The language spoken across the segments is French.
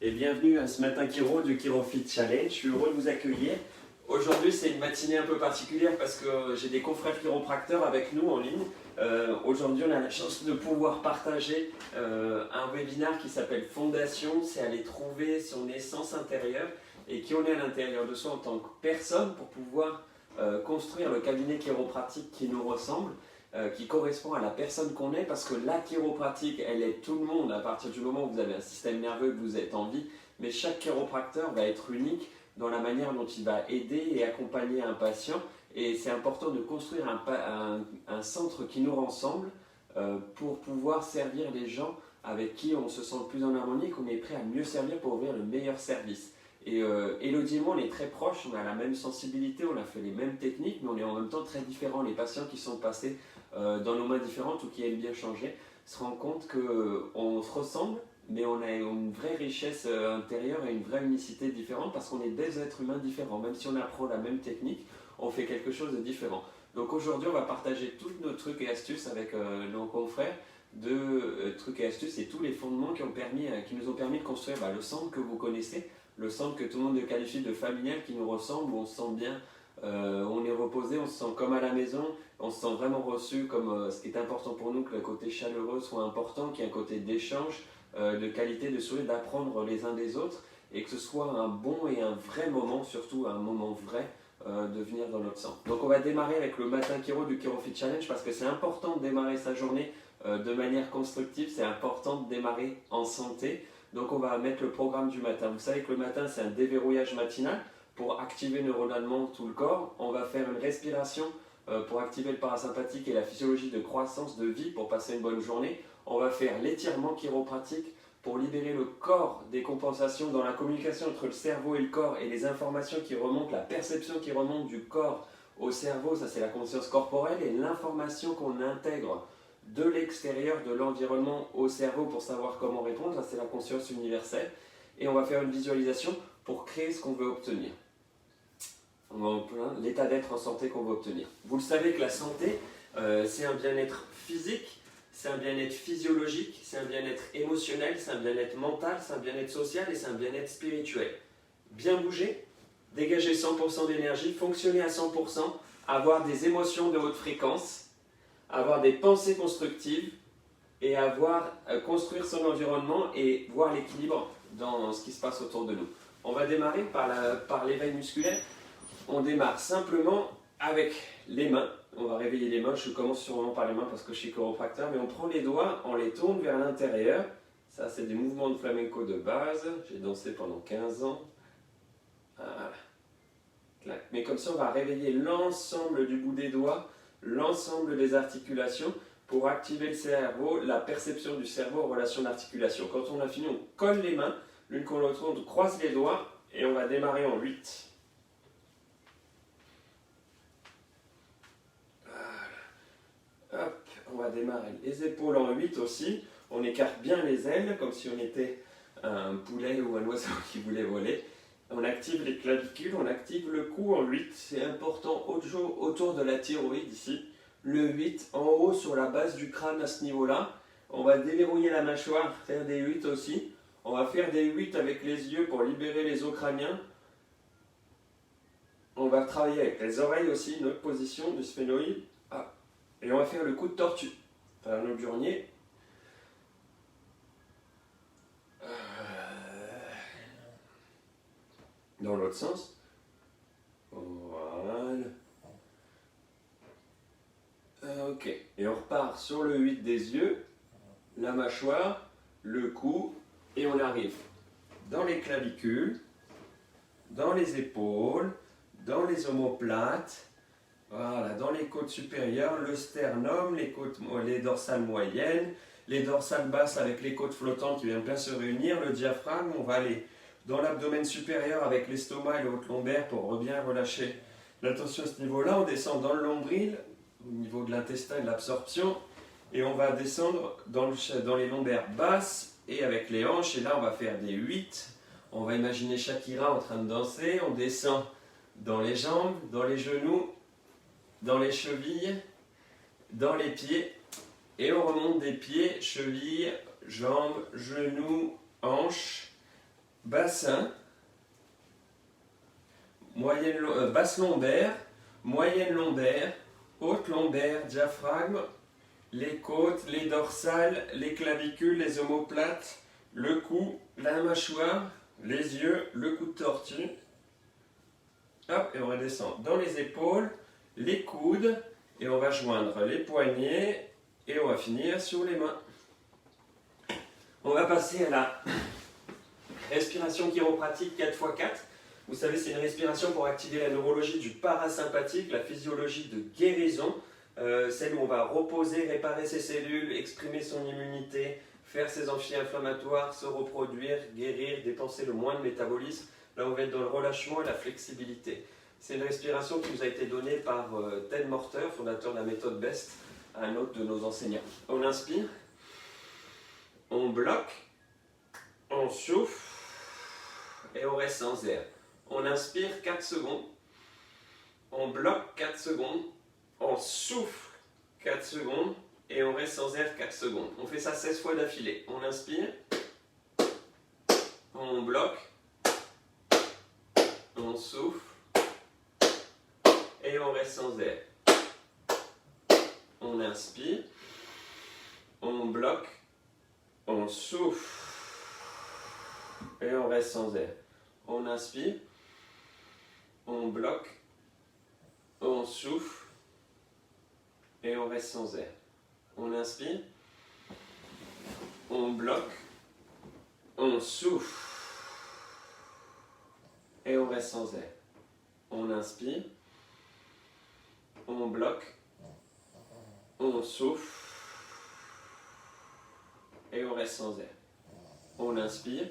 Et bienvenue à ce matin Chiro du ChiroFit Challenge. Je suis heureux de vous accueillir. Aujourd'hui, c'est une matinée un peu particulière parce que j'ai des confrères chiropracteurs avec nous en ligne. Aujourd'hui, on a la chance de pouvoir partager un webinaire qui s'appelle Fondation. C'est aller trouver son essence intérieure et qui on est à l'intérieur de soi en tant que personne pour pouvoir construire le cabinet chiropratique qui nous ressemble. Qui correspond à la personne qu'on est, parce que la chiropratique, elle est tout le monde à partir du moment où vous avez un système nerveux, que vous êtes en vie, mais chaque chiropracteur va être unique dans la manière dont il va aider et accompagner un patient, et c'est important de construire un centre qui nous ressemble pour pouvoir servir les gens avec qui on se sent le plus en harmonie, qu'on est prêt à mieux servir pour ouvrir le meilleur service. Et Elodie et moi, on est très proches, on a la même sensibilité, on a fait les mêmes techniques, mais on est en même temps très différents. Les patients qui sont passés dans nos mains différentes ou qui aiment bien changer se rendent compte qu'on se ressemble, mais on a une vraie richesse intérieure et une vraie unicité différente parce qu'on est des êtres humains différents. Même si on apprend la même technique, on fait quelque chose de différent. Donc aujourd'hui, on va partager tous nos trucs et astuces avec nos confrères de trucs et astuces et tous les fondements qui nous ont permis de construire le centre que vous connaissez, le centre que tout le monde qualifie de familial, qui nous ressemble, où on se sent bien, on est reposé, on se sent comme à la maison, on se sent vraiment reçu, comme ce qui est important pour nous, que le côté chaleureux soit important, qu'il y ait un côté d'échange, de qualité, de sourire, d'apprendre les uns des autres, et que ce soit un bon et un vrai moment, surtout un moment vrai, de venir dans notre centre. Donc on va démarrer avec le matin Chiro du ChiroFit Challenge, parce que c'est important de démarrer sa journée de manière constructive, c'est important de démarrer en santé. Donc on va mettre le programme du matin. Vous savez que le matin, c'est un déverrouillage matinal pour activer neuronalement tout le corps. On va faire une respiration pour activer le parasympathique et la physiologie de croissance, de vie, pour passer une bonne journée. On va faire l'étirement chiropratique pour libérer le corps des compensations dans la communication entre le cerveau et le corps, et les informations qui remontent, la perception qui remonte du corps au cerveau, ça c'est la conscience corporelle, et l'information qu'on intègre de l'extérieur, de l'environnement au cerveau pour savoir comment répondre, ça c'est la conscience universelle. Et on va faire une visualisation pour créer ce qu'on veut obtenir. L'état d'être en santé qu'on veut obtenir. Vous le savez que la santé, c'est un bien-être physique, c'est un bien-être physiologique, c'est un bien-être émotionnel, c'est un bien-être mental, c'est un bien-être social et c'est un bien-être spirituel. Bien bouger, dégager 100% d'énergie, fonctionner à 100%, avoir des émotions de haute fréquence, avoir des pensées constructives et construire son environnement et voir l'équilibre dans ce qui se passe autour de nous. On va démarrer par l'éveil musculaire. On démarre simplement avec les mains. On va réveiller les mains. Je commence sûrement par les mains parce que je suis chiropracteur, mais on prend les doigts, on les tourne vers l'intérieur. Ça, c'est des mouvements de flamenco de base. J'ai dansé pendant 15 ans. Voilà. Mais comme ça, on va réveiller l'ensemble du bout des doigts, l'ensemble des articulations pour activer le cerveau, la perception du cerveau en relation d'articulation. Quand on a fini, on colle les mains l'une contre l'autre, on croise les doigts et on va démarrer en 8. Voilà. Hop, on va démarrer les épaules en 8 aussi. On écarte bien les ailes comme si on était un poulet ou un oiseau qui voulait voler. On active les clavicules, on active le cou en 8. C'est important autour de la thyroïde ici. Le 8 en haut sur la base du crâne à ce niveau-là. On va déverrouiller la mâchoire, faire des 8 aussi. On va faire des 8 avec les yeux pour libérer les os crâniens. On va travailler avec les oreilles aussi, une autre position du sphénoïde. Et on va faire le coup de tortue. Enfin, le burnier. Dans l'autre sens. Voilà. Ok. Et on repart sur le 8 des yeux, la mâchoire, le cou, et on arrive dans les clavicules, dans les épaules, dans les omoplates, voilà, dans les côtes supérieures, le sternum, les dorsales moyennes, les dorsales basses avec les côtes flottantes qui viennent bien se réunir, le diaphragme. On va aller dans l'abdomen supérieur avec l'estomac et le haut lombaire pour bien relâcher la tension à ce niveau-là. On descend dans le nombril, au niveau de l'intestin et de l'absorption, et on va descendre dans les lombaires basses et avec les hanches. Et là, on va faire des 8. On va imaginer Shakira en train de danser. On descend dans les jambes, dans les genoux, dans les chevilles, dans les pieds, et on remonte des pieds, chevilles, jambes, genoux, hanches, bassin, basse lombaire, moyenne lombaire, haute lombaire, diaphragme, les côtes, les dorsales, les clavicules, les omoplates, le cou, la mâchoire, les yeux, le cou de tortue. Hop, et on redescend dans les épaules, les coudes, et on va joindre les poignets, et on va finir sur les mains. On va passer à la respiration chiropratique 4x4. Vous savez, c'est une respiration pour activer la neurologie du parasympathique, la physiologie de guérison, celle où on va reposer, réparer ses cellules, exprimer son immunité, faire ses anti-inflammatoires, se reproduire, guérir, dépenser le moins de métabolisme. Là, on va être dans le relâchement et la flexibilité. C'est une respiration qui nous a été donnée par Ted Morter, fondateur de la méthode BEST, un autre de nos enseignants. On inspire, on bloque, on souffle et on reste sans air. On inspire 4 secondes, on bloque 4 secondes, on souffle 4 secondes et on reste sans air 4 secondes. On fait ça 16 fois d'affilée. On inspire, on bloque, on souffle et on reste sans air. On inspire, on bloque, on souffle et on reste sans air. On inspire, on bloque, on souffle et on reste sans air. On inspire, on bloque, on souffle et on reste sans air. On inspire, on bloque, on souffle et on reste sans air. On inspire,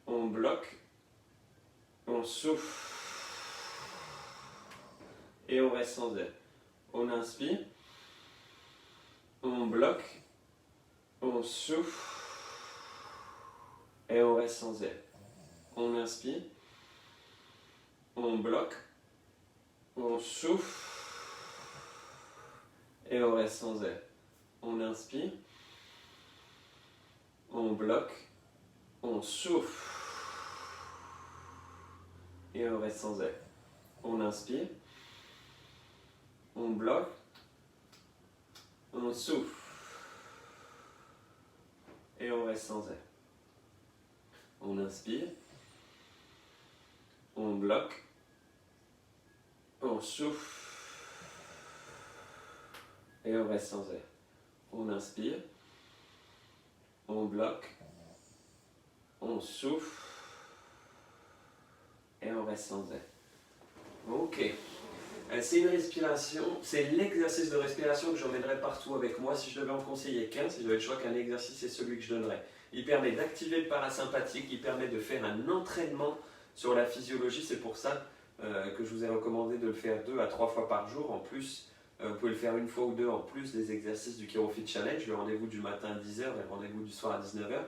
on bloque, on souffle et on reste sans air. On inspire, on bloque, on souffle et on reste sans air. On inspire, on bloque, on souffle et on reste sans air. On inspire, on bloque, on souffle et on reste sans air. On inspire, on bloque, on souffle et on reste sans air. On inspire, on bloque, on souffle et on reste sans air. On inspire, on bloque, on souffle et on reste sans air. Ok. C'est une respiration, c'est l'exercice de respiration que j'emmènerais partout avec moi. Si je devais en conseiller qu'un, si j'avais le choix qu'un exercice, c'est celui que je donnerais. Il permet d'activer le parasympathique, il permet de faire un entraînement sur la physiologie. C'est pour ça que je vous ai recommandé de le faire 2 à 3 fois par jour. En plus, vous pouvez le faire une fois ou deux en plus des exercices du ChiroFit Challenge, le rendez-vous du matin à 10h et le rendez-vous du soir à 19h.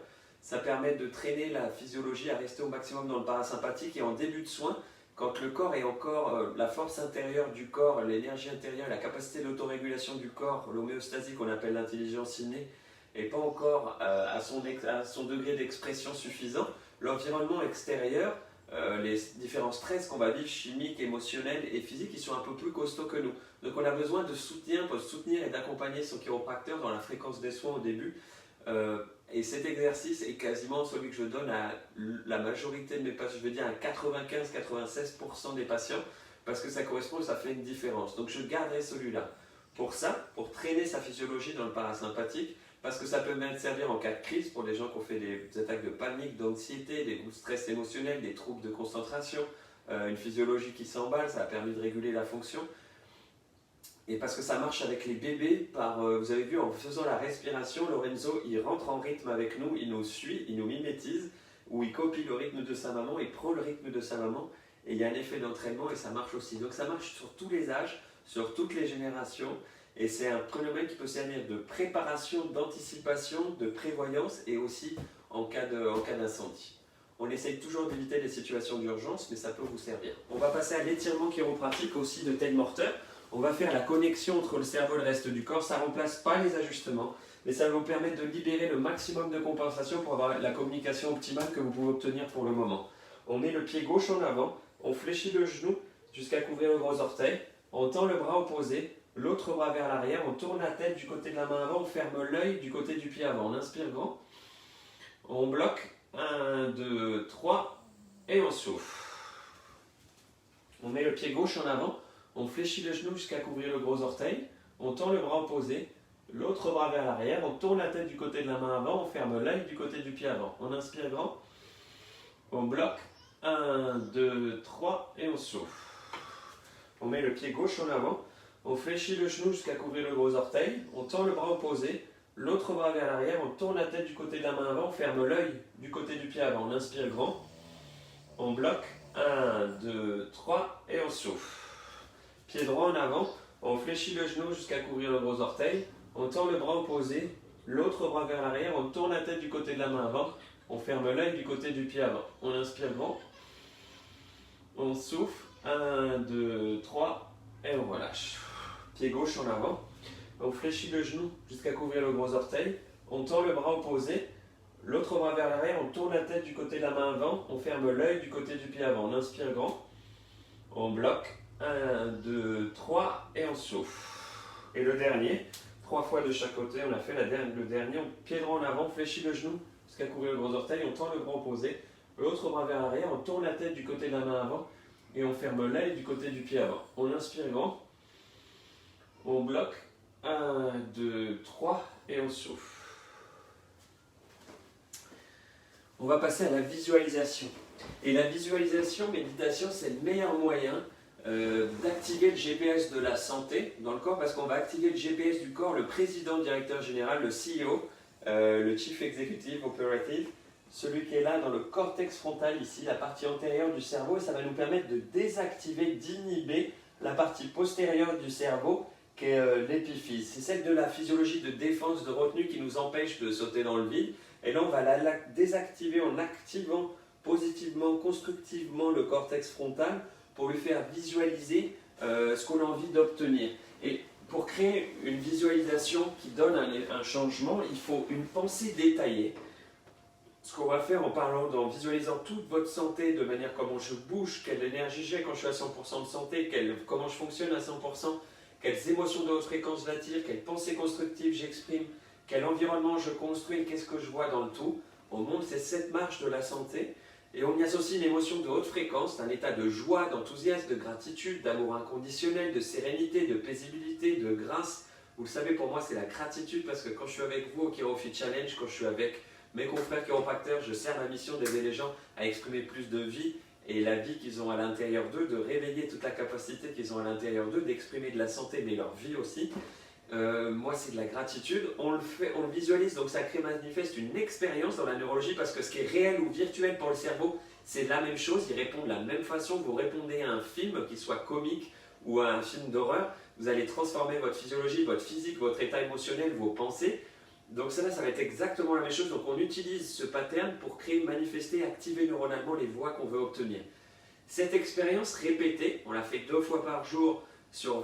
Ça permet de traîner la physiologie à rester au maximum dans le parasympathique et en début de soin, quand le corps est encore, la force intérieure du corps, l'énergie intérieure, la capacité d'autorégulation du corps, l'homéostasie qu'on appelle l'intelligence innée, n'est pas encore à son degré d'expression suffisant, l'environnement extérieur, les différents stress qu'on va vivre, chimiques, émotionnels et physiques, ils sont un peu plus costauds que nous. Donc on a besoin de soutien pour soutenir et d'accompagner son chiropracteur dans la fréquence des soins au début. Et cet exercice est quasiment celui que je donne à la majorité de mes patients, je veux dire à 95-96% des patients, parce que ça correspond, ça fait une différence. Donc je garderai celui-là. Pour ça, pour traîner sa physiologie dans le parasympathique, parce que ça peut même servir en cas de crise pour les gens qui ont fait des attaques de panique, d'anxiété, des coups de stress émotionnel, des troubles de concentration, une physiologie qui s'emballe, ça a permis de réguler la fonction. Et parce que ça marche avec les bébés, vous avez vu en faisant la respiration, Lorenzo il rentre en rythme avec nous, il nous suit, il nous mimétise, ou il copie le rythme de sa maman, il prend le rythme de sa maman, et il y a un effet d'entraînement et ça marche aussi. Donc ça marche sur tous les âges, sur toutes les générations, et c'est un phénomène qui peut servir de préparation, d'anticipation, de prévoyance, et aussi en cas d'incendie. On essaye toujours d'éviter les situations d'urgence, mais ça peut vous servir. On va passer à l'étirement chiropratique aussi de Ted Morter. On va faire la connexion entre le cerveau et le reste du corps. Ça ne remplace pas les ajustements, mais ça va vous permettre de libérer le maximum de compensation pour avoir la communication optimale que vous pouvez obtenir pour le moment. On met le pied gauche en avant, on fléchit le genou jusqu'à couvrir le gros orteil, on tend le bras opposé, l'autre bras vers l'arrière, on tourne la tête du côté de la main avant, on ferme l'œil du côté du pied avant. On inspire grand, on bloque, 1, 2, 3, et on souffle. On met le pied gauche en avant, on fléchit le genou jusqu'à couvrir le gros orteil, on tend le bras opposé, l'autre bras vers l'arrière, on tourne la tête du côté de la main avant, on ferme l'œil du côté du pied avant. On inspire grand, on bloque, 1, 2, 3, et on souffle. On met le pied gauche en avant, on fléchit le genou jusqu'à couvrir le gros orteil, on tend le bras opposé, l'autre bras vers l'arrière, on tourne la tête du côté de la main avant, on ferme l'œil du côté du pied avant. On inspire grand, on bloque, 1, 2, 3, et on souffle. Pied droit en avant, on fléchit le genou jusqu'à couvrir le gros orteil, on tend le bras opposé, l'autre bras vers l'arrière, on tourne la tête du côté de la main avant, on ferme l'œil du côté du pied avant. On inspire grand, on souffle, 1, 2, 3, et on relâche. Pied gauche en avant, on fléchit le genou jusqu'à couvrir le gros orteil, on tend le bras opposé, l'autre bras vers l'arrière, on tourne la tête du côté de la main avant, on ferme l'œil du côté du pied avant. On inspire grand, on bloque, 1, 2, 3, et on souffle. Et le dernier, 3 fois de chaque côté, on a fait le dernier, pied droit en avant, on fléchit le genou jusqu'à couvrir le gros orteil, on tend le bras opposé, l'autre bras vers l'arrière, on tourne la tête du côté de la main avant, et on ferme l'œil du côté du pied avant. On inspire grand, on bloque, 1, 2, 3, et on souffle. On va passer à la visualisation. Et la visualisation, méditation, c'est le meilleur moyen d'activer le GPS de la santé dans le corps, parce qu'on va activer le GPS du corps, le président, directeur général, le CEO, le Chief Executive Operative, celui qui est là dans le cortex frontal ici, la partie antérieure du cerveau, et ça va nous permettre de désactiver, d'inhiber la partie postérieure du cerveau qui est l'épiphyse. C'est celle de la physiologie de défense, de retenue qui nous empêche de sauter dans le vide. Et là, on va la désactiver en activant positivement, constructivement le cortex frontal pour lui faire visualiser ce qu'on a envie d'obtenir. Et pour créer une visualisation qui donne un changement, il faut une pensée détaillée. Ce qu'on va faire en visualisant toute votre santé de manière comment je bouge, quelle énergie j'ai quand je suis à 100% de santé, comment je fonctionne à 100%, quelles émotions de haute fréquence j'attire, quelles pensées constructives j'exprime, quel environnement je construis et qu'est-ce que je vois dans le tout. On monte ces 7 marches de la santé et on y associe une émotion de haute fréquence, un état de joie, d'enthousiasme, de gratitude, d'amour inconditionnel, de sérénité, de paisibilité, de grâce. Vous le savez, pour moi, c'est la gratitude parce que quand je suis avec vous au ChiroFit Challenge, quand je suis avec mes confrères chiropracteurs, je sers ma mission d'aider les gens à exprimer plus de vie et la vie qu'ils ont à l'intérieur d'eux, de réveiller toute la capacité qu'ils ont à l'intérieur d'eux, d'exprimer de la santé, mais leur vie aussi. Moi, c'est de la gratitude. On le visualise, donc ça manifeste une expérience dans la neurologie parce que ce qui est réel ou virtuel pour le cerveau, c'est la même chose. Ils répondent de la même façon. Vous répondez à un film, qu'il soit comique ou à un film d'horreur, vous allez transformer votre physiologie, votre physique, votre état émotionnel, vos pensées. Donc ça va être exactement la même chose. Donc on utilise ce pattern pour créer, manifester, activer neuronalement les voies qu'on veut obtenir. Cette expérience répétée, on la fait 2 fois par jour sur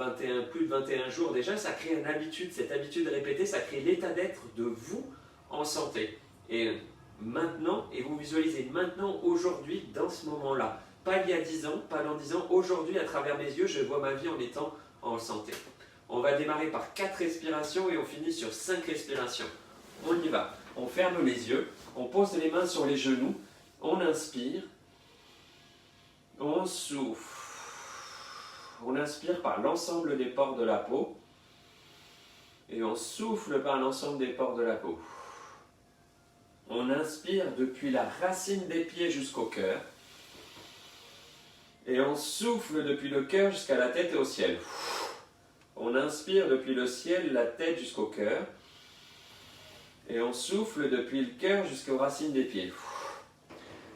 plus de 21 jours déjà, ça crée une habitude. Cette habitude répétée, ça crée l'état d'être de vous en santé. Et maintenant, et vous visualisez maintenant, aujourd'hui, dans ce moment-là. Pas il y a 10 ans, pas dans 10 ans, aujourd'hui, à travers mes yeux, je vois ma vie en étant en santé. On va démarrer par 4 respirations et on finit sur 5 respirations. On y va. On ferme les yeux, on pose les mains sur les genoux, on inspire, on souffle. On inspire par l'ensemble des pores de la peau et on souffle par l'ensemble des pores de la peau. On inspire depuis la racine des pieds jusqu'au cœur et on souffle depuis le cœur jusqu'à la tête et au ciel. On inspire depuis le ciel, la tête jusqu'au cœur et on souffle depuis le cœur jusqu'aux racines des pieds.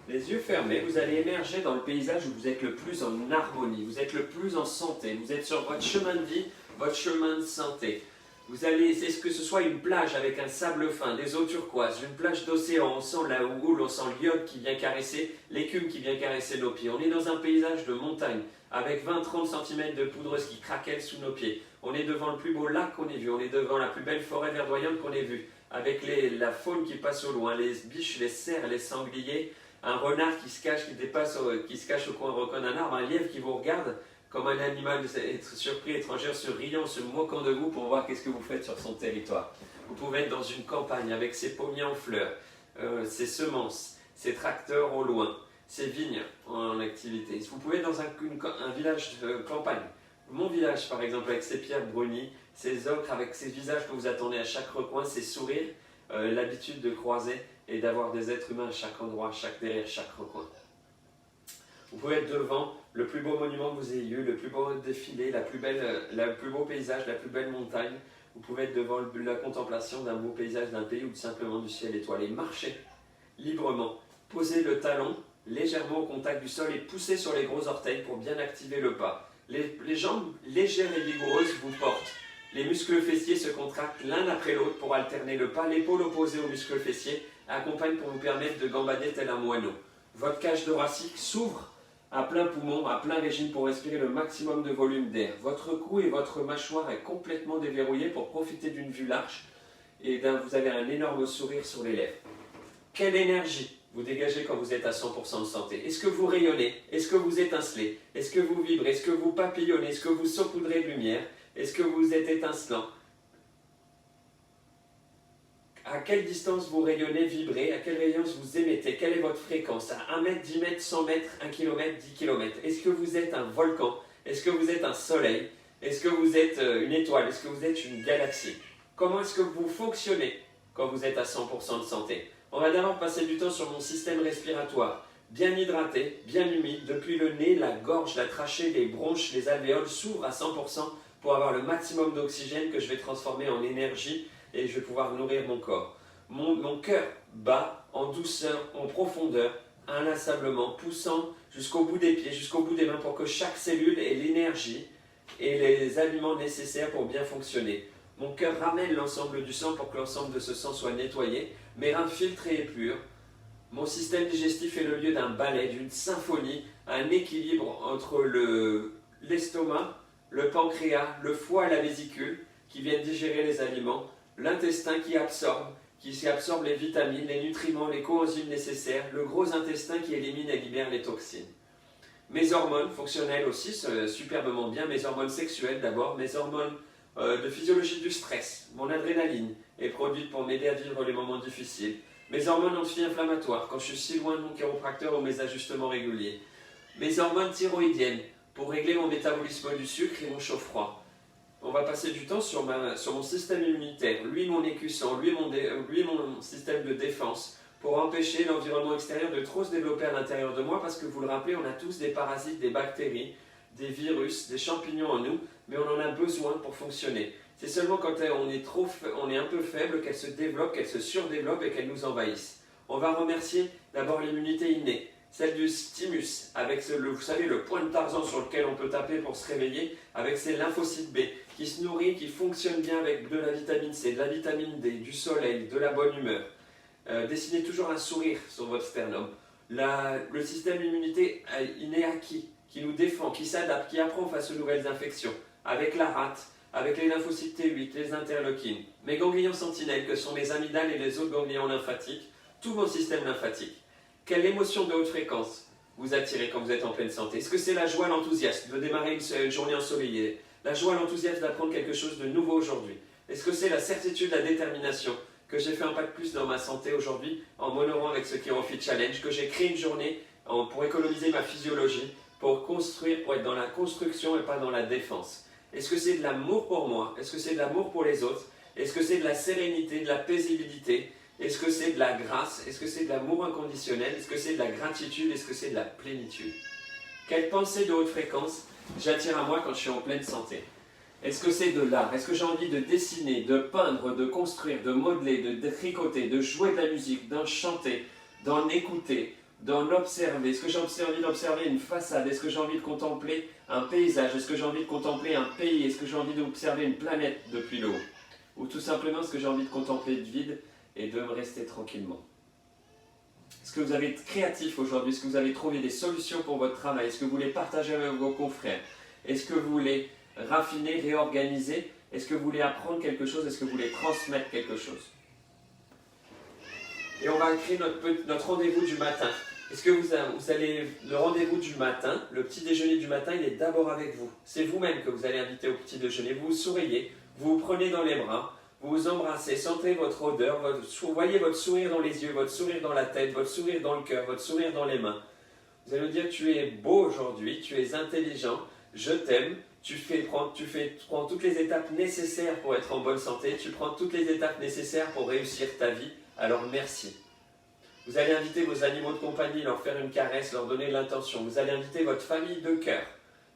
Les yeux fermés, vous allez émerger dans le paysage où vous êtes le plus en harmonie, vous êtes le plus en santé, vous êtes sur votre chemin de vie, votre chemin de santé. Est-ce que ce soit une plage avec un sable fin, des eaux turquoises, une plage d'océan, on sent la houle, on sent l'iode qui vient caresser, l'écume qui vient caresser nos pieds. On est dans un paysage de montagne avec 20-30 cm de poudreuse qui craquelle sous nos pieds. On est devant le plus beau lac qu'on ait vu, on est devant la plus belle forêt verdoyante qu'on ait vue, avec la faune qui passe au loin, les biches, les cerfs, les sangliers, un renard qui se cache, qui se cache au coin d'un arbre, un lièvre qui vous regarde comme un animal surpris, étranger, se riant, se moquant de vous pour voir qu'est-ce que vous faites sur son territoire. Vous pouvez être dans une campagne avec ses pommiers en fleurs, ses semences, ses tracteurs au loin, ses vignes en activité. Vous pouvez être dans un village de campagne. Mon village, par exemple, avec ses pierres brunies, ses ocres, avec ses visages que vous attendez à chaque recoin, ses sourires, l'habitude de croiser et d'avoir des êtres humains à chaque endroit, derrière chaque recoin. Vous pouvez être devant le plus beau monument que vous ayez eu, le plus beau défilé, le plus beau paysage, la plus belle montagne. Vous pouvez être devant la contemplation d'un beau paysage d'un pays ou simplement du ciel étoilé. Marchez librement, posez le talon légèrement au contact du sol et poussez sur les gros orteils pour bien activer le pas. Les jambes légères et vigoureuses vous portent. Les muscles fessiers se contractent l'un après l'autre pour alterner le pas. L'épaule opposée aux muscles fessiers accompagne pour vous permettre de gambader tel un moineau. Votre cage thoracique s'ouvre à plein poumon, à plein régime pour respirer le maximum de volume d'air. Votre cou et votre mâchoire est complètement déverrouillé pour profiter d'une vue large et vous avez un énorme sourire sur les lèvres. Quelle énergie vous dégagez quand vous êtes à 100% de santé? Est-ce que vous rayonnez? Est-ce que vous étincelez? Est-ce que vous vibrez? Est-ce que vous papillonnez? Est-ce que vous saupoudrez de lumière? Est-ce que vous êtes étincelant? À quelle distance vous rayonnez, vibrez? À quelle rayonnement vous émettez? Quelle est votre fréquence? À 1 mètre, 10 mètres, 100 mètres, 1 km, 10 km? Est-ce que vous êtes un volcan? Est-ce que vous êtes un soleil? Est-ce que vous êtes une étoile? Est-ce que vous êtes une galaxie? Comment est-ce que vous fonctionnez quand vous êtes à 100% de santé? On va d'abord passer du temps sur mon système respiratoire. Bien hydraté, bien humide, depuis le nez, la gorge, la trachée, les bronches, les alvéoles s'ouvrent à 100% pour avoir le maximum d'oxygène que je vais transformer en énergie et je vais pouvoir nourrir mon corps. Mon cœur bat en douceur, en profondeur, inlassablement, poussant jusqu'au bout des pieds, jusqu'au bout des mains pour que chaque cellule ait l'énergie et les aliments nécessaires pour bien fonctionner. Mon cœur ramène l'ensemble du sang pour que l'ensemble de ce sang soit nettoyé, mes reins filtrés et purs. Mon système digestif est le lieu d'un ballet, d'une symphonie, un équilibre entre l'estomac, le pancréas, le foie et la vésicule qui viennent digérer les aliments, l'intestin qui absorbe les vitamines, les nutriments, les coenzymes nécessaires, le gros intestin qui élimine et libère les toxines. Mes hormones fonctionnelles aussi superbement bien, mes hormones sexuelles d'abord, mes hormones de physiologie du stress, mon adrénaline est produite pour m'aider à vivre les moments difficiles, mes hormones anti-inflammatoires quand je suis si loin de mon chiropracteur ou mes ajustements réguliers, mes hormones thyroïdiennes pour régler mon métabolisme du sucre et mon chaud-froid. On va passer du temps sur mon système immunitaire, lui mon écusson, lui mon système de défense, pour empêcher l'environnement extérieur de trop se développer à l'intérieur de moi, parce que vous le rappelez, on a tous des parasites, des bactéries, des virus, des champignons en nous, mais on en a besoin pour fonctionner. C'est seulement quand on est un peu faible qu'elles se développent, qu'elles se surdéveloppent et qu'elles nous envahissent. On va remercier d'abord l'immunité innée, celle du thymus, avec vous savez, le point de Tarzan sur lequel on peut taper pour se réveiller, avec ses lymphocytes B, qui se nourrit, qui fonctionne bien avec de la vitamine C, de la vitamine D, du soleil, de la bonne humeur. Dessinez toujours un sourire sur votre sternum. Le système immunité inné acquis, qui nous défend, qui s'adapte, qui apprend face aux nouvelles infections, avec la rate, avec les lymphocytes T8, les interleukines, mes ganglions sentinelles, que sont mes amygdales et les autres ganglions lymphatiques, tout mon système lymphatique. Quelle émotion de haute fréquence vous attirez quand vous êtes en pleine santé? Est-ce que c'est la joie, l'enthousiasme de démarrer une journée ensoleillée? La joie, l'enthousiasme d'apprendre quelque chose de nouveau aujourd'hui? Est-ce que c'est la certitude, la détermination que j'ai fait un pas de plus dans ma santé aujourd'hui en m'honorant avec ce KeroFit Challenge, que j'ai créé une journée pour économiser ma physiologie, pour construire, pour être dans la construction et pas dans la défense? Est-ce que c'est de l'amour pour moi? Est-ce que c'est de l'amour pour les autres? Est-ce que c'est de la sérénité, de la paisibilité? Est-ce que c'est de la grâce? Est-ce que c'est de l'amour inconditionnel? Est-ce que c'est de la gratitude? Est-ce que c'est de la plénitude? Quelle pensée de haute fréquence j'attire à moi quand je suis en pleine santé? Est-ce que c'est de l'art? Est-ce que j'ai envie de dessiner, de peindre, de construire, de modeler, de tricoter, de jouer de la musique, d'en chanter, d'en écouter, d'en observer? Est-ce que j'ai envie d'observer une façade? Est-ce que j'ai envie de contempler un paysage? Est-ce que j'ai envie de contempler un pays? Est-ce que j'ai envie d'observer une planète depuis le haut? ou tout simplement parce que j'ai envie de contempler le vide et de me rester tranquillement. Est-ce que vous avez été créatif aujourd'hui? Est-ce que vous avez trouvé des solutions pour votre travail? Est-ce que vous voulez partager avec vos confrères? Est-ce que vous voulez raffiner, réorganiser? Est-ce que vous voulez apprendre quelque chose? Est-ce que vous voulez transmettre quelque chose? Et on va créer notre rendez-vous du matin. Est-ce que vous allez, le rendez-vous du matin, le petit déjeuner du matin, il est d'abord avec vous. C'est vous-même que vous allez inviter au petit déjeuner. Vous vous souriez, vous vous prenez dans les bras, vous vous embrassez, sentez votre odeur, voyez votre sourire dans les yeux, votre sourire dans la tête, votre sourire dans le cœur, votre sourire dans les mains. Vous allez me dire, tu es beau aujourd'hui, tu es intelligent, je t'aime, prends toutes les étapes nécessaires pour être en bonne santé, tu prends toutes les étapes nécessaires pour réussir ta vie, alors merci. Vous allez inviter vos animaux de compagnie, leur faire une caresse, leur donner l'intention. Vous allez inviter votre famille de cœur,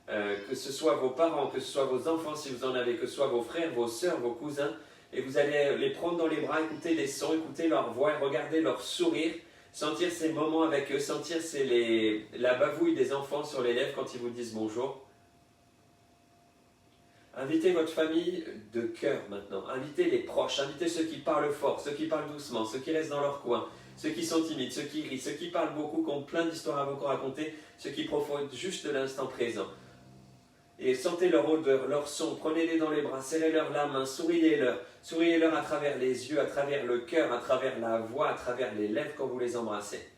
que ce soit vos parents, que ce soit vos enfants si vous en avez, que ce soit vos frères, vos sœurs, vos cousins. Et vous allez les prendre dans les bras, écouter les sons, écouter leur voix, regarder leur sourire, sentir ces moments avec eux, sentir la bavouille des enfants sur les lèvres quand ils vous disent bonjour. Invitez votre famille de cœur maintenant, invitez les proches, invitez ceux qui parlent fort, ceux qui parlent doucement, ceux qui restent dans leur coin, ceux qui sont timides, ceux qui rient, ceux qui parlent beaucoup, qui ont plein d'histoires à vous raconter, ceux qui profitent juste de l'instant présent. Et sentez leur odeur, leur son, prenez-les dans les bras, serrez-leur la main, souriez-leur à travers les yeux, à travers le cœur, à travers la voix, à travers les lèvres quand vous les embrassez.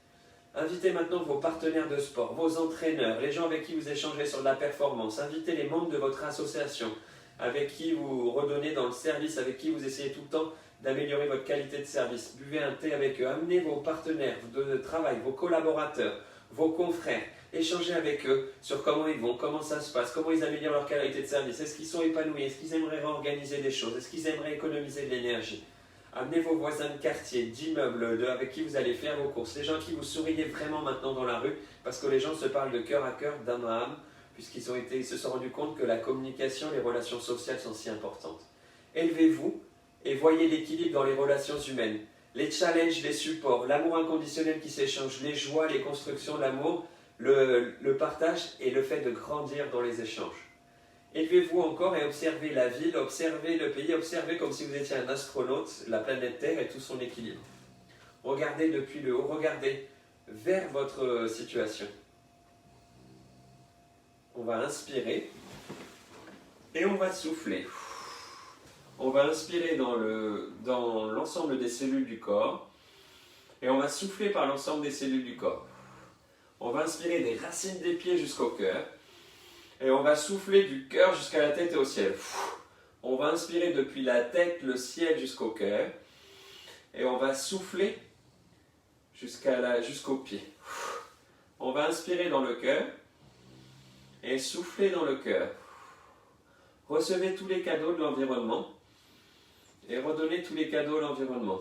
Invitez maintenant vos partenaires de sport, vos entraîneurs, les gens avec qui vous échangez sur de la performance. Invitez les membres de votre association, avec qui vous redonnez dans le service, avec qui vous essayez tout le temps d'améliorer votre qualité de service. Buvez un thé avec eux, amenez vos partenaires de travail, vos collaborateurs, vos confrères. Échangez avec eux sur comment ils vont, comment ça se passe, comment ils améliorent leur qualité de service. Est-ce qu'ils sont épanouis? Est-ce qu'ils aimeraient réorganiser des choses? Est-ce qu'ils aimeraient économiser de l'énergie? Amenez vos voisins de quartier, d'immeubles, avec qui vous allez faire vos courses. Les gens qui vous souriez vraiment maintenant dans la rue, parce que les gens se parlent de cœur à cœur, d'âme à âme, puisqu'ils se sont rendus compte que la communication, les relations sociales sont si importantes. Élevez-vous et voyez l'équilibre dans les relations humaines. Les challenges, les supports, l'amour inconditionnel qui s'échange, les joies, les constructions, l'amour, le partage et le fait de grandir dans les échanges. Élevez-vous encore et observez la ville, observez le pays, observez comme si vous étiez un astronaute, la planète Terre et tout son équilibre. Regardez depuis le haut, regardez vers votre situation. On va inspirer et on va souffler. On va inspirer dans l'ensemble des cellules du corps et on va souffler par l'ensemble des cellules du corps. On va inspirer des racines des pieds jusqu'au cœur et on va souffler du cœur jusqu'à la tête et au ciel. On va inspirer depuis la tête, le ciel jusqu'au cœur et on va souffler jusqu'aux pieds. On va inspirer dans le cœur et souffler dans le cœur. Recevez tous les cadeaux de l'environnement et redonnez tous les cadeaux de l'environnement.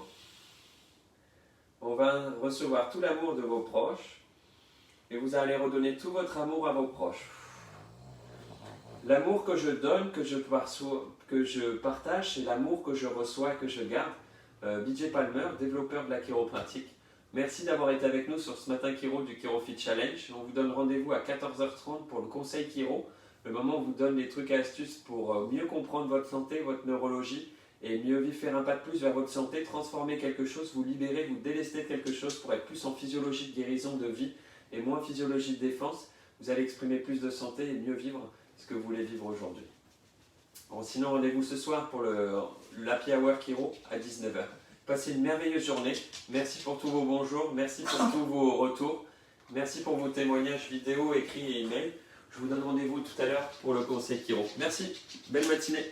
On va recevoir tout l'amour de vos proches et vous allez redonner tout votre amour à vos proches. L'amour que je donne, que je partage, c'est l'amour que je reçois, que je garde. BJ Palmer, développeur de la chiropratique. Merci d'avoir été avec nous sur ce matin Chiro du ChiroFit Challenge. On vous donne rendez-vous à 14h30 pour le conseil Chiro, le moment où on vous donne des trucs et astuces pour mieux comprendre votre santé, votre neurologie et mieux vivre, faire un pas de plus vers votre santé, transformer quelque chose, vous libérer, vous délester de quelque chose pour être plus en physiologie de guérison, de vie et moins physiologie de défense. Vous allez exprimer plus de santé et mieux vivre ce que vous voulez vivre aujourd'hui. Bon, sinon, rendez-vous ce soir pour l'Happy Hour Chiro à 19h. Passez une merveilleuse journée. Merci pour tous vos bonjours. Merci pour tous vos retours. Merci pour vos témoignages vidéo, écrits et emails. Je vous donne rendez-vous tout à l'heure pour le conseil Chiro. Merci. Belle matinée.